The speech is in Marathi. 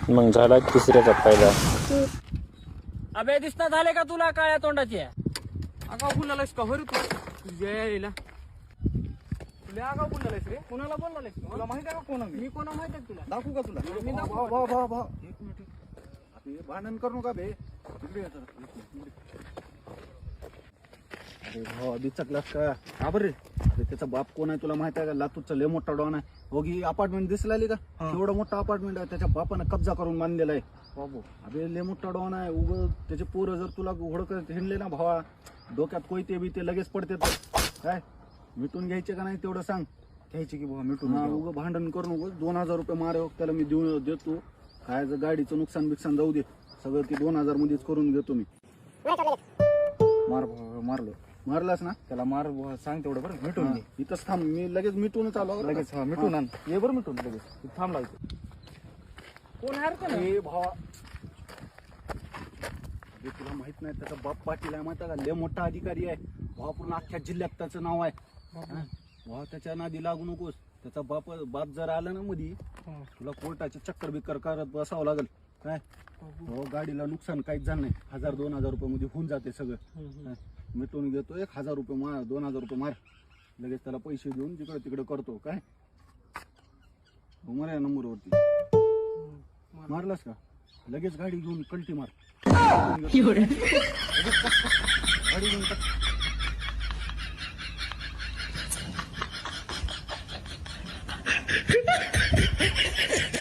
मग झाला तिसऱ्याचा फायदा. अबे दिसता झाले का तुला काळ्या तोंडाची? आगाव बोललायस का हो रे तू? तुझ्या यायला तुला आगाव बोललायस रे. कोणाला बोललायस? तुला माहित आहे का कोण मी? कोणा माहित आहे तुला? दाखवू का तुला? मी दाखवू. भाऊ एक मिनिट. अरे भांडण करू नका बे. इकडे ये जरा. अरे भाऊ आधी चकलास का? का बरं रे? अरे त्याचा बाप कोण आहे तुला माहित आहे का? लातूरचा लय मोठा डॉन आहे. होगी अपार्टमेंट दिसलाली का? एवढं मोठं अपार्टमेंट आहे. त्याच्या बापानं कब्जा करून बांधलेला आहे. बाबू अबे लय मोठा डॉन आहे. उग त्याचे पोरं जर तुला घोडकत हिंडले ना भावा, डोक्यात कोयते बी ते लगेच पडते. काय मिटून घ्यायचे का नाही तेवढं सांग. घ्यायची की भाऊ मिटून. उग भांडण करू नको. 2000 रुपये मारे त्याला मी देतो. काय जर गाडीचं नुकसान बिकसान जाऊ दे, सगळं ते 2000 मध्येच करून देतो मी. मार भाऊ मारलो. मारलास ना त्याला मार सांग तेवढं बरं मिटून घे. इथंच थांब. मी लगेच मिटूनच आलो. लगेच मिटून आण. ये बरं मिटून लगेच. थांबला कोण आहे रे? ए भावा अरे तुला माहित नाही त्याचा बाप पाटील आहे माहिती का? लय मोठा अधिकारी आहे भावा. पूर्ण अख्ख्या जिल्ह्यात त्याचं नाव आहे. भावा त्याच्या नादी लागू नकोस. त्याचा बाप जर आला ना मधी, तुला कोर्टाचे चक्कर बिक्कर करत बसावं लागेल. काय हो गाडीला नुकसान काहीच झालं नाही. 1000-2000 रुपये मध्ये होऊन जाते सगळं. मिटून घेतो. 1000 रुपये मार, 2000 रुपये मार. लगेच त्याला पैसे देऊन जिकडे तिकडे करतो. काय मार या नंबरवरती. मारलास का? लगेच गाडी घेऊन कल्टी मार. गाडी घेऊन